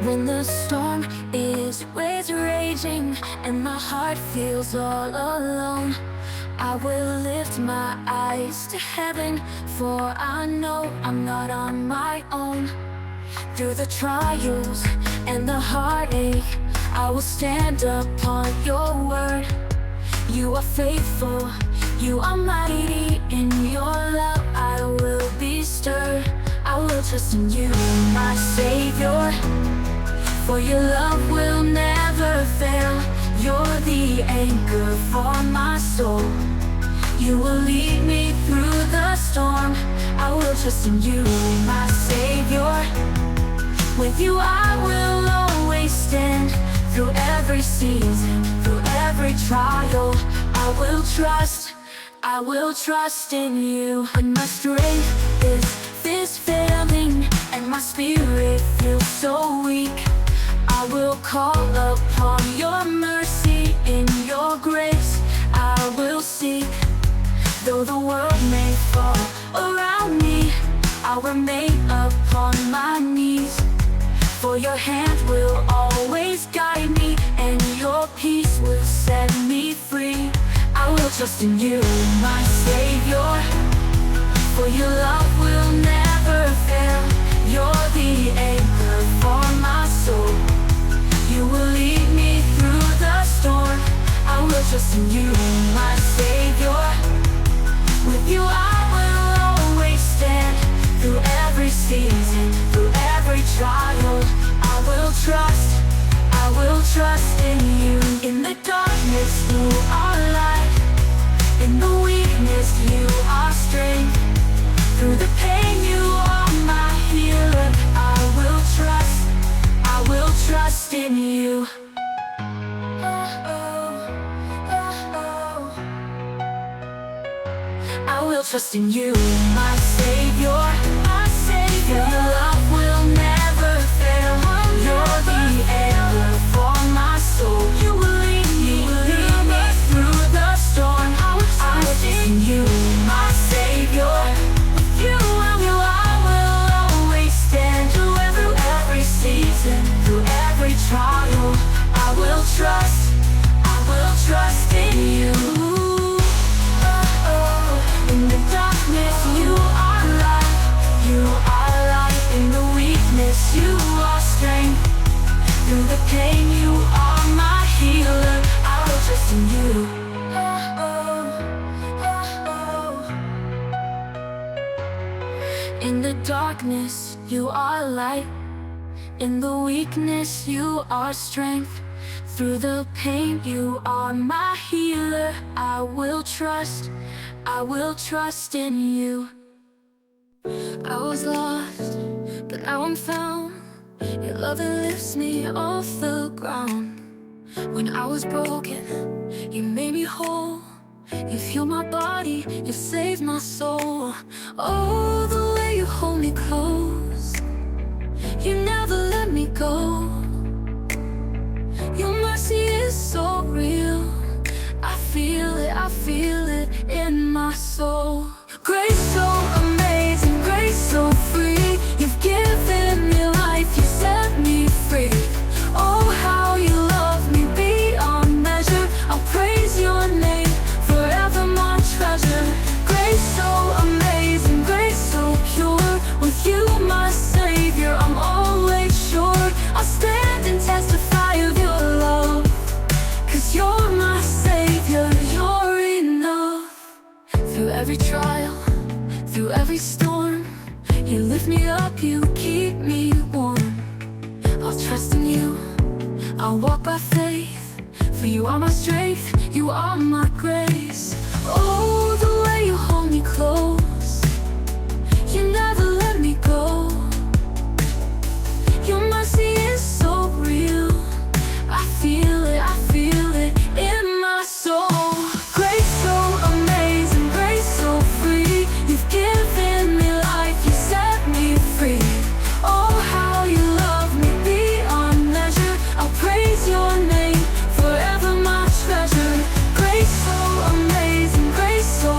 When the storm is raging and my heart feels all alone, I will lift my eyes to heaven, for I know I'm not on my own. Through the trials and the heartache, I will stand upon your word. You are faithful, you are mighty. In your love I will be stirred. I will trust in you, my Savior, for your love will never fail. You're the anchor for my soul. You will lead me through the storm. I will trust in you, my Savior. With you I will always stand. Through every season, through every trial, I will trust in you. When my strength is failing and my spirit feels so weak, I will call upon your mercy. In your grace I will seek. Though the world may fall around me, I'll remain upon my knees. For your hand will always guide me, and your peace will set me free. I will trust in you, my Savior, for your love will never fail. You're the anchor for my soul. You will lead me through the storm. I will trust in you, my Savior. With you I will always stand. Through every season, through every trial, I will trust in you. In the darkness you are light, in the weakness you are strength. Through the pain you are my healer. I will trust in you. I will trust in you, my Savior, my Savior. Your love will never fail. You're the anchor for my soul. You will lead me through the storm. I will trust in you, my Savior. With you I will always stand. Through every season, through every trial, I will trust in you. In the darkness you are light, you are light. In the weakness you are strength. Through the pain you are my healer. I will trust in you. In the darkness you are light, in the weakness you are strength. Through the pain you are my healer. I will trust in you. I was lost, but now I'm found. Your love that lifts me off the ground. When I was broken, you made me whole. You healed my body, you saved my soul. Oh, the way you hold me close, you never let me go. Your mercy is so real. I feel it in my soul. Grace so amazing, grace so free. You've given me life, you set me free. Oh, how you love me beyond measure. I'll praise your name, forever my treasure. Grace so amazing, grace so pure. With you, my Savior, I'm always sure. I'll stand and testify of your love, 'cause you're my Savior, you're enough. Through every trial, through every storm, you lift me up, you keep me warm. I'll trust in you, I'll walk by faith. For you are my strength, you are my grace. Oh, the way you hold me close, you never let me go. Your mercy is so real. I feel it in my soul. Grace so amazing, grace so free. You've given me life, you set me free. Oh, how you love me beyond measure. I'll praise your name, forever my treasure. Grace so amazing, grace so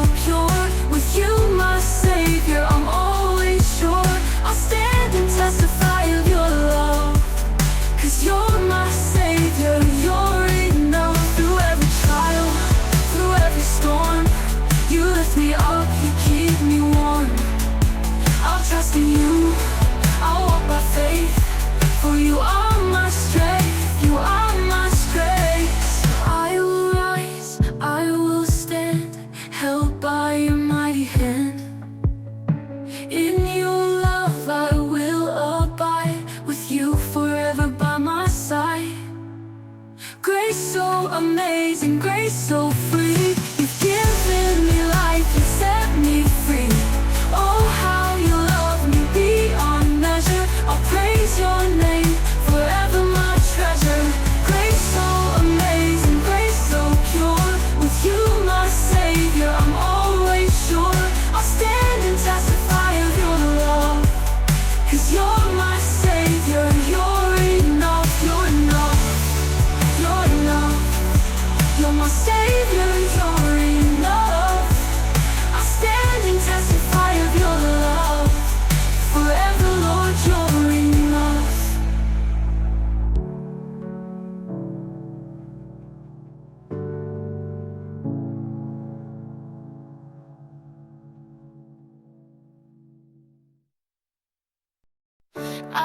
trust in you. I'll walk by faith, for you are my strength. You are my strength. I will rise, I will stand, held by your mighty hand. In your love I will abide, with you forever by my side. Grace so amazing, grace so free. You've given me life and set me free. Oh, how you love me beyond measure. I'll praise your name, forever my treasure. Grace so amazing, grace so pure. With you my Savior, I'm always sure. I'll stand and testify of your love, 'cause you're my Savior, you're enough, you're enough. You're enough, you're my Savior, you're enough. I stand and testify of your love, forever, Lord, you're enough.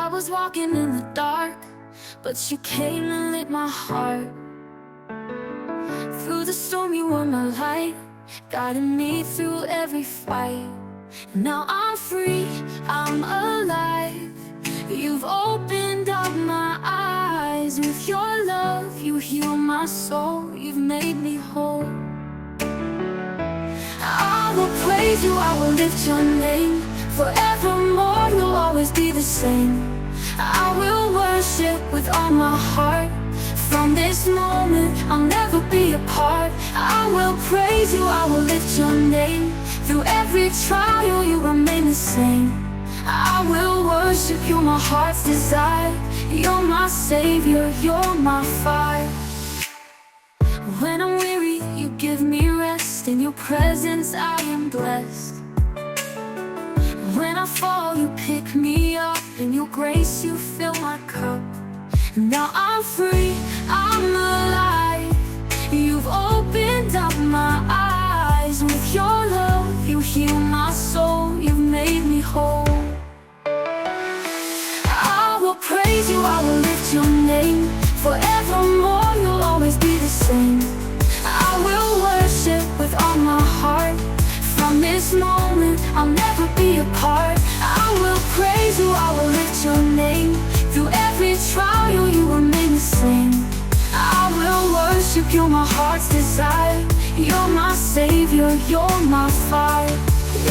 I was walking in the dark, but you came and lit my heart. Through the storm you were my light, guiding me through every fight. Now I'm free, I'm alive. You've opened up my eyes. With your love you heal my soul. You've made me whole. I will praise you, I will lift your name. Forevermore you'll always be the same. I will worship with all my heart. From this moment I'll never be apart. I will praise you, I will lift your name. Through every trial you remain the same. I will worship you, my heart's desire. You're my Savior, you're my fire. When I'm weary you give me rest. In your presence I am blessed. When I fall you pick me up. In your grace you fill my cup. Now I'm free, I'm alive. You've opened up my eyes. With your love you heal my soul. You've made me whole. I will praise you, I will lift your name. Forevermore you'll always be the same. I will worship with all my heart. From this moment I'll never be apart. I will praise you, I will lift your name. Through every trial you remain the same. I will worship you, my heart's desire. You're my Savior, you're my fire.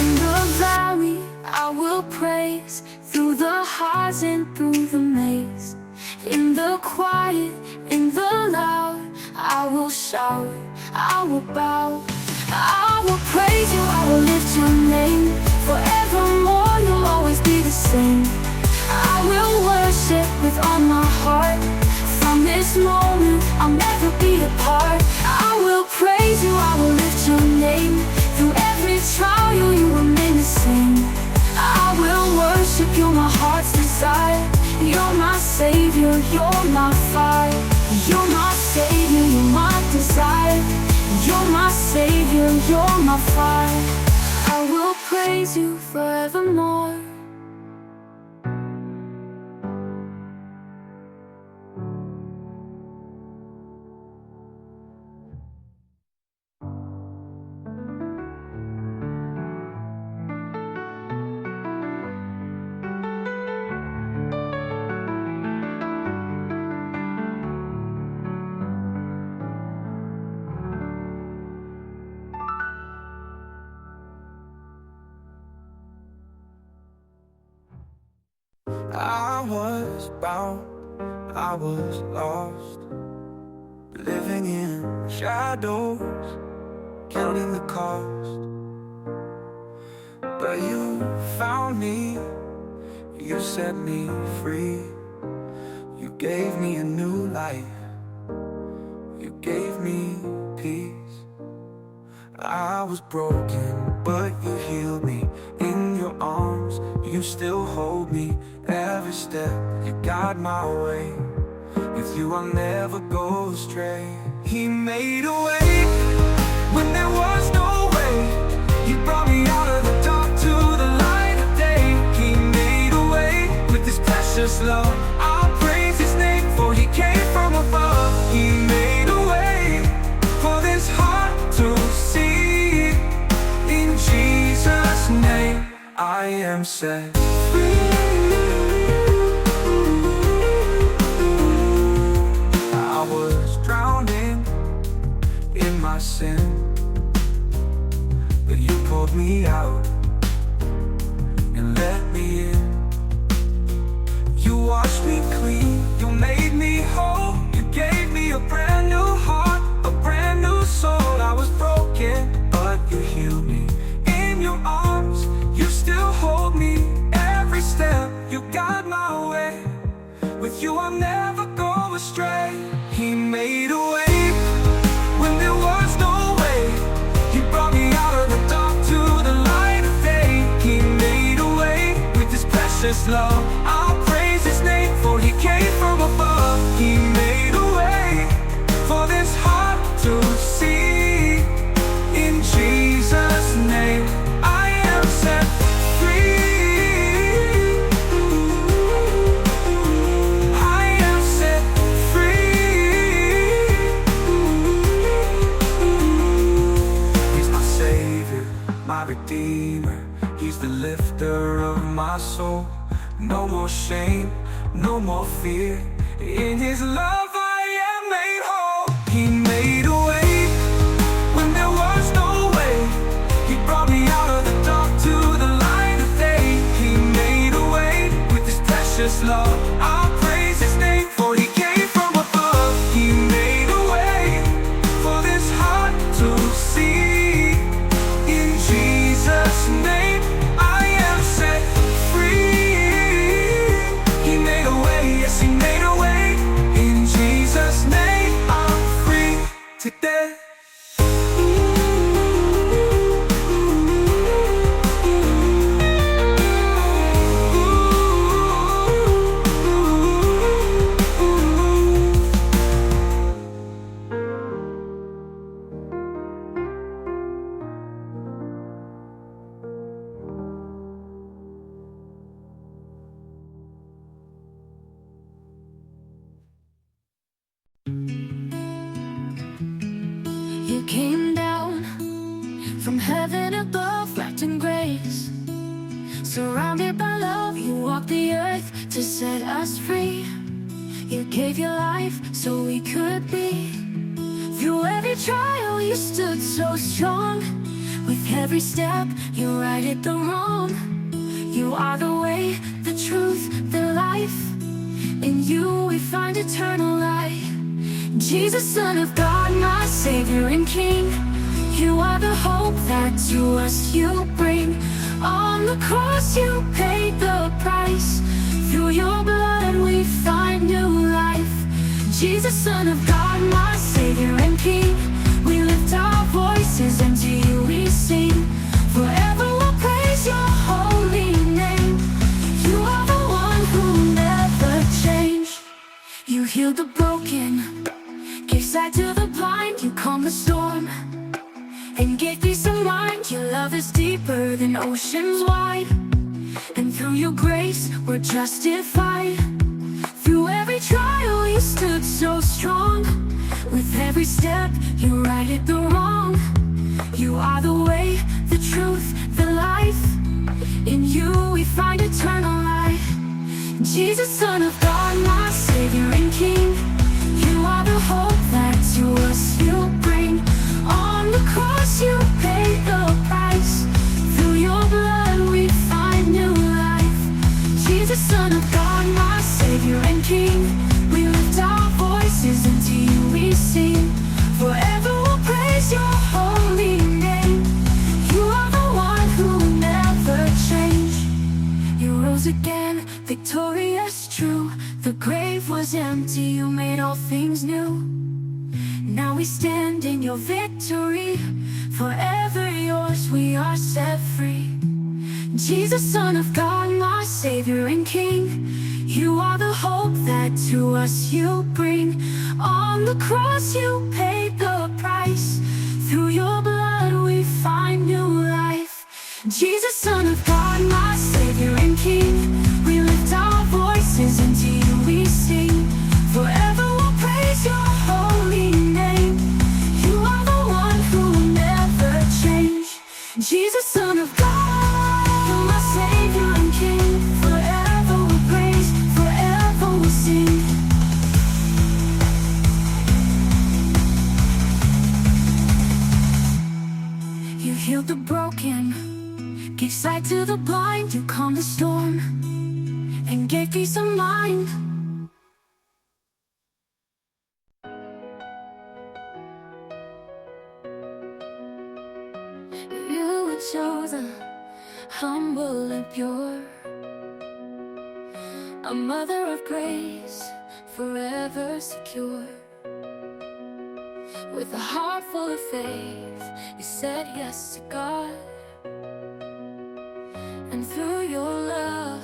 In the valley I will praise. Through the highs and through the maze. In the quiet, in the loud, I will shout, I will bow. I will praise you, I will lift your name. Forevermore you'll always be the same. I will worship with all my heart. From this moment I'll never be apart. I will praise you, I will lift your name. Through every trial you remain the same. I will worship you, my heart's desire. You're my Savior, you're my fire. You're my Savior, you're my desire. You're my Savior, you're my fire. I will praise you forevermore. I was bound, I was lost, living in shadows, counting the cost. But you found me, you set me free. You gave me a new life, you gave me peace. I was broken, but you healed me. In your arms, you still hold me. Every step, you guide my way. With you I'll never go astray. He made a way when there was no way. You brought me out of the dark to the light of day. He precious love. I'll praise his name, for he came from above. He made a way for this heart to see. In Jesus' name I am set free. I was drowning in my sin, but you pulled me out and let me in. You washed me clean, you made me whole. You gave me a brand new heart, a brand new soul. I was broken, but you healed me. In your arms, you still hold me. Every step, you guide my way. With you I'll never go astray. He made a way when there was no way. He brought me out of the dark to the light of day. He made a way with his precious love. I'll praise his name, for he came from above. He made a way for this heart to see. In Jesus' name I am set free. I am set free. He's my Savior, my Redeemer. He's the lifter of my soul. No more shame, no more fear. In his love I am made whole. He made a way when there was no way. He brought me out of the dark to the light of day. He made a way with his precious love. I'll praise his name, for he came from above. He made a way for this heart to see. In Jesus' name I am set free. He made a way, yes, he made a way. In Jesus' name I'm free today. You came down from heaven above, wrapped in grace. Surrounded by love, you walked the earth to set us free. You gave your life so we could be. Through every trial, you stood so strong. With every step, you righted the wrong. You are the way, the truth, the life. In you we find eternal life. Jesus, Son of God, my Savior and King. You are the hope that to us you bring. On the cross you paid the price. Through your blood we find new life. Jesus, Son of God, my Savior and King. We lift our voices and to you we sing. Forever we'll praise your holy name. You are the one who never changed. You healed the broken, gave sight to the blind. You calmed the storm and gave peace of mind. Your love is deeper than oceans wide. And through your grace we're justified. Through every trial you stood so strong. With every step you righted the wrong. You are the way, the truth, the life. In you we find eternal life. Jesus, Son of God, my Savior and King. You are the hope that to us you bring. On the cross you paid the price. Through your blood we find new life. Jesus, Son of God, my Savior and King. We lift our voices and to you we sing. Forever we'll praise your holy name. You are the one who never changed. You rose again, victorious, true. The grave was empty, you made all things new. Now we stand in your victory. Forever yours, we are set free. Jesus, Son of God, my Savior and King. You are the hope that to us you bring. On the cross you paid the price. Through your blood we find new life. Jesus, Son of God, my Savior and King. We lift our voices sight to the blind, you calmed the storm and gave peace of mind. You were chosen, humble and pure, a mother of grace, forever secure. With a heart full of faith, you said yes to God, and through your love,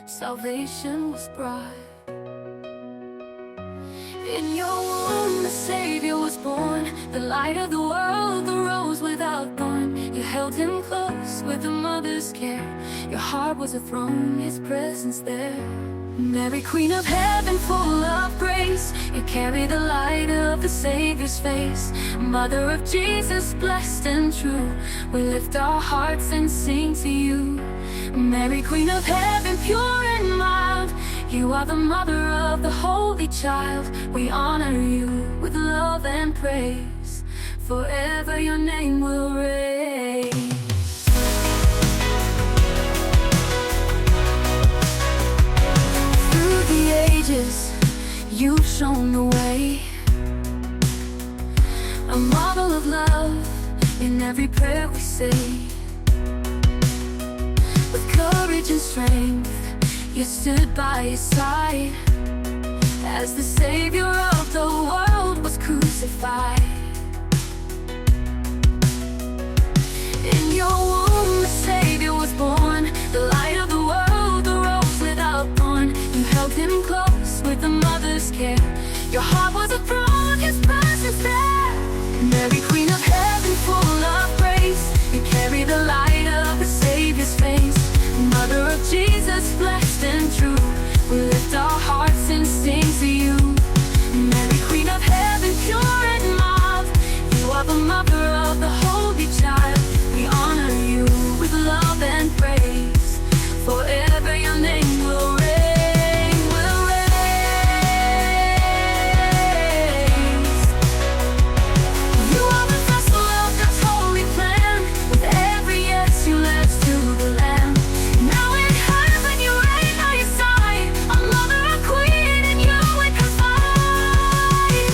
salvation was brought. In your womb, the Savior was born, the light of the world, the rose without thorn. You held him close with a mother's care. Your heart was a throne, his presence there. Mary, Queen of Heaven, full of grace, you carry the light of the Savior's face. Mother of Jesus, blessed and true, we lift our hearts and sing to you. Mary, Queen of Heaven, pure and mild, you are the mother of the Holy Child. We honor you with love and praise, forever your name will reign. Through the ages, you've shown the way, a model of love in every prayer we say. With courage and strength, you stood by his side, as the Savior of the world was crucified. In your womb, the Savior was born, the light of the world, the rose without thorn. You held him close with a mother's care. Your heart was a throne, his presence there. Mary, Queen of Heaven, full of grace, you carry the light of the Savior's face. Mother of Jesus, blessed and true, we lift our hearts and sing to you. Mary, Queen of Heaven, pure and mild, you are the mother of the Holy Child. We honor you with love and praise, forever your name will reign, will raise. You are the vessel of God's holy plan, with every yes you led to the Lamb. Now in heaven you reign by your side, a mother, a queen, and you we confide.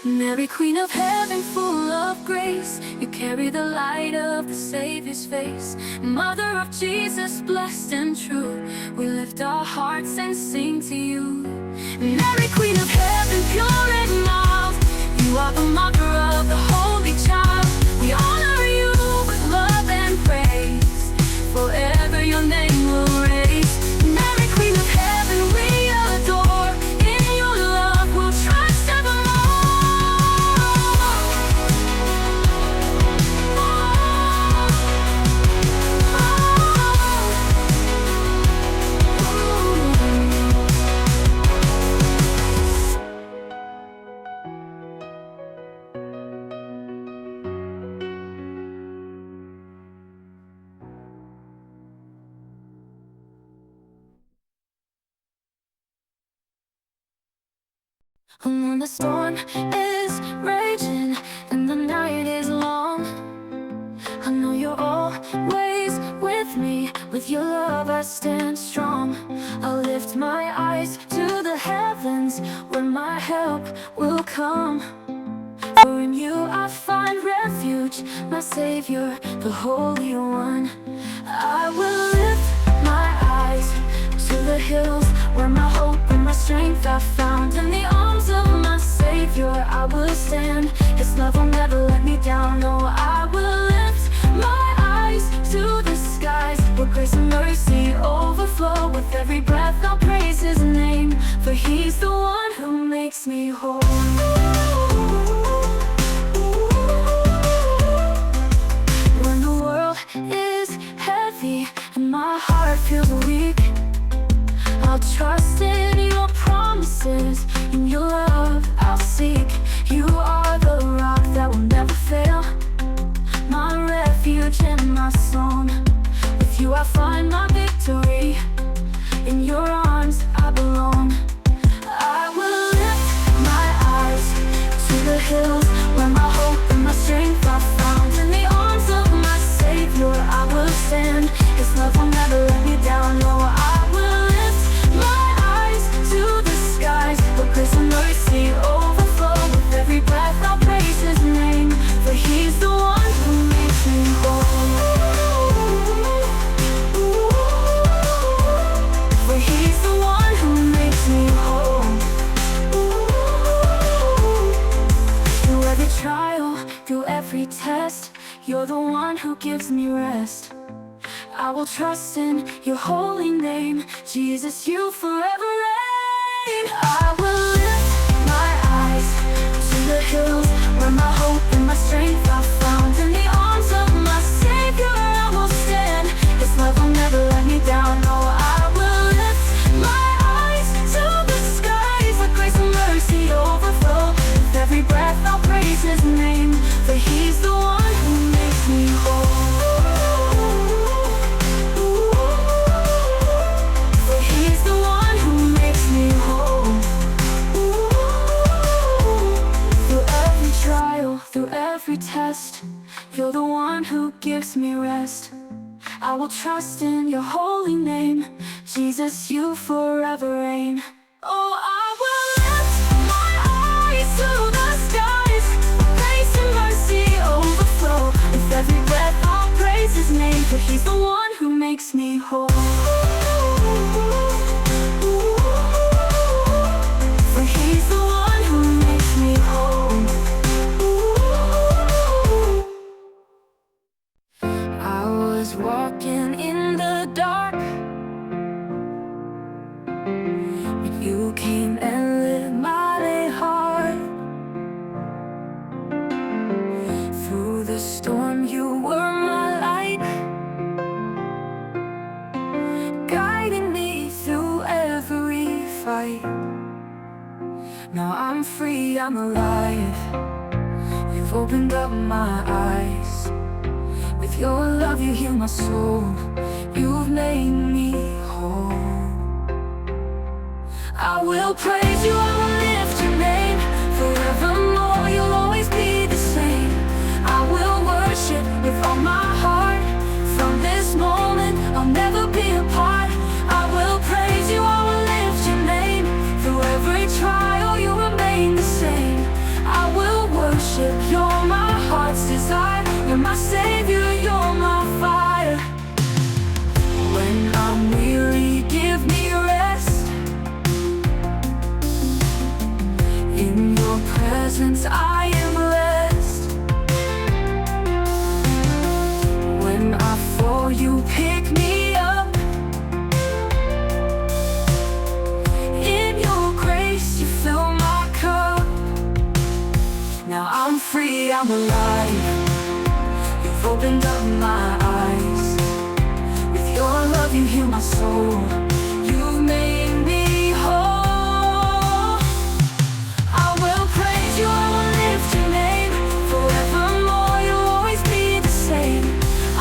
Mary, Queen of Heaven, full of grace, you carry the light of the Savior's face. Mother of Jesus, blessed and true, we lift our hearts and sing to you. Mary, Queen of Heaven, pure and mild, you are the mother of the Holy Child. We honor you with love and praise, forever your name will raise. Mary, Queen of Heaven, we adore, in your love we'll trust And when the storm is raging and the night is long, I know you're always with me. With your love I stand strong. I'll lift my eyes to the heavens, where my help will come. For in you I find refuge, my Savior, the Holy One. I will lift my eyes to the hills, where my hope and my strength are found. In the arms of my Savior I will stand, his love will never let me down. No, I will lift my eyes to the skies, where grace and mercy overflow. With every breath I'll praise his name, for he's the one who makes me whole. When the world is heavy and my heart feels weak, I'll trust in your promises, in your love I'll seek. You are the rock that will never fail, my refuge and my song. With you I find my victory, in your arms I belong. I will lift my eyes to the hills, where my hope and my strength are found. In the arms of my Savior I will stand, his love will never let me down. No, I will lift my eyes to the skies, for grace and mercy overflow. With every breath I'll praise His name, for He's the one who makes me whole. For He's the one who makes me whole. Through every trial, through every test, You're the one who gives me rest. I will trust in Your holy name, Jesus, You forever reign. I will lift my eyes to the hills, where my hope and my strength are found. In the arms of my Savior I will stand. His love will never let me down. No, I will lift my eyes to the skies, let grace and mercy overflow. With every breath I'll praise His name, for He's the one who makes me whole. For He's the one who makes me whole. Through every trial, through every test, You're the one who gives me rest. I will trust in Your holy name, Jesus, You forever reign. Oh, I will lift my eyes to the skies, grace and mercy overflow. With every breath I'll praise His name, for He's the one who makes me whole. For He's the one who makes me whole. I was walking in the dark, but You came and lit my heart. Through the storm You were my light, guiding me through every fight. Now I'm free, I'm alive. You've opened up my eyes. With Your love You heal my soul. You've made me whole. I will praise You, I will lift Your name. Forevermore You'll always be the same. I will worship with all my heart. From this moment I'll never be apart. I will praise You, I will lift Your name. Through every trial You remain the same. I will worship, You're my heart's desire. You're my Savior, You're my fire. When I'm weary, give me rest. In Your presence I am blessed. When I fall, You pick me up. In Your grace You fill my cup. Now I'm free, I'm alive. You've opened up my eyes. With Your love You heal my soul. You've made me whole. I will praise You, I will lift Your name. Forevermore You'll always be the same.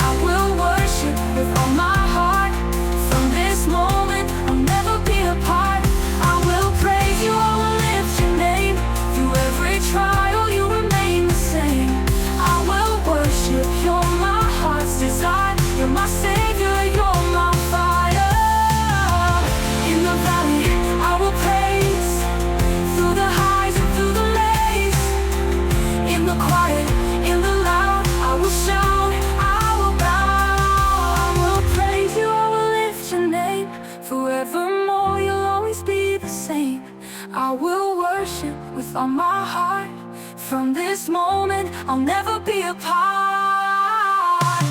I will worship with all my heart. From this moment I'll never be apart. I will praise You, I will lift Your name. Through every trial You remain the same. I will worship, You're my heart's desire. You're my Savior, You're my fire. In the valley I will praise, through the highs and through the lays. In the quiet, in the loud, I will shout, I will bow. I will praise You, I will lift Your name. Forevermore You'll always be the same. I will worship with all my heart. From this moment I'll never be apart.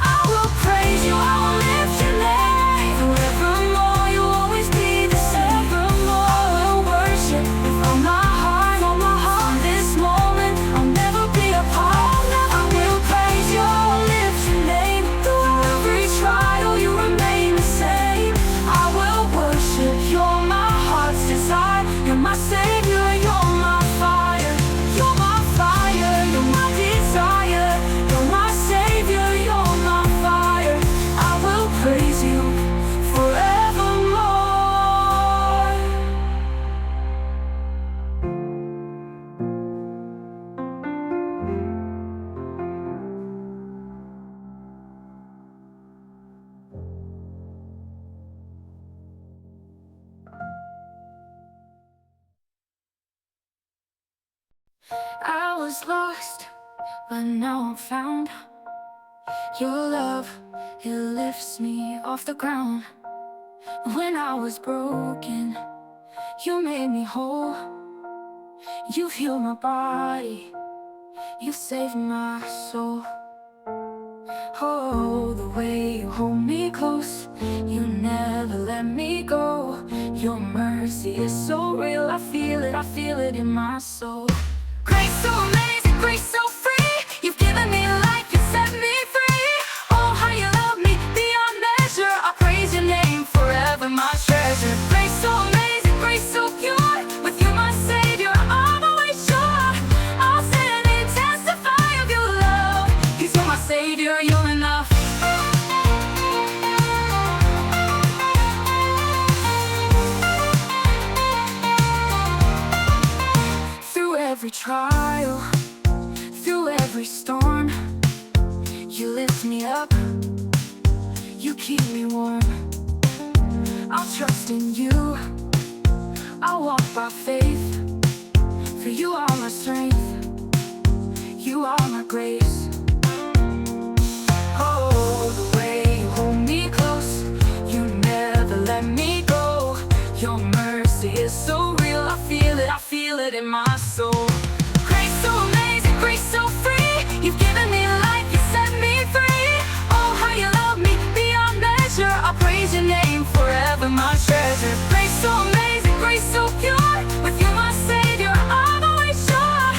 I will praise You, I will lift Your name. Forevermore You'll always be the same. Forevermore I will worship with all my heart. From this moment I'll never be apart. I will praise You, I will lift Your name. Through every trial You remain the same. I will worship, You're my heart's desire. You're my Savior, You're my fire. You're my fire, You're my desire. was lost, but now I'm found. Your love, it lifts me off the ground. When I was broken, you made me whole. You've healed my body, you saved my soul. Oh, the way you hold me close, you never let me go. Your mercy is so real, I feel it in my soul. Grace so amazing, grace so free. You've given me life, you set me free. Oh, how you love me beyond measure. I praise your name forever, my treasure. Grace so amazing, grace so pure. With you, my Savior, I'm always sure. I'll stand and testify of your love. 'Cause you're my Savior, you're enough. Through every trial, through every storm, you lift me up, you keep me warm. I'll trust in you, I'll walk by faith. For you are my strength, you are my grace. Oh, the way you hold me close, you never let me go. Your mercy is so real, I feel it in my soul. Grace so amazing, grace so free. You've given me life, you set me free. Oh, how you love me beyond measure. I'll praise your name forever, my treasure. Grace so amazing, grace so pure. With you, my Savior, I'm always sure.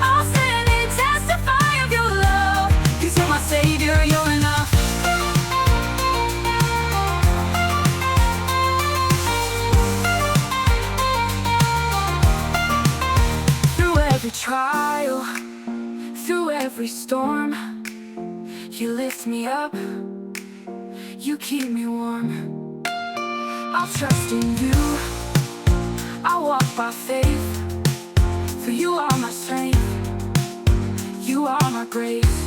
I'll stand and testify of your love. 'Cause you're my Savior, you're enough. Through every trial, through every storm, you lift me up, you keep me warm. I'll trust in you, I'll walk by faith. For you are my strength, you are my grace.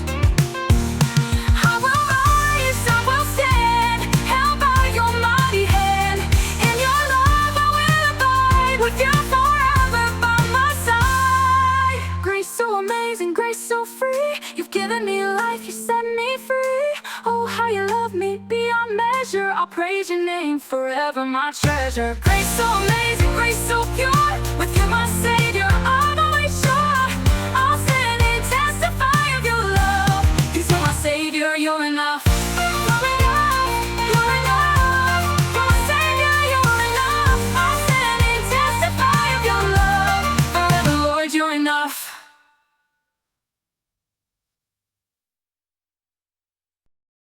I will rise, I will stand, held by your mighty hand. In your love I will abide, with you forever by my side. Grace so amazing, grace so free. You've given me life, you set me free. Oh, how you love me beyond measure. I'll praise your name forever, my treasure. Grace so amazing, grace so pure. With you, my Savior,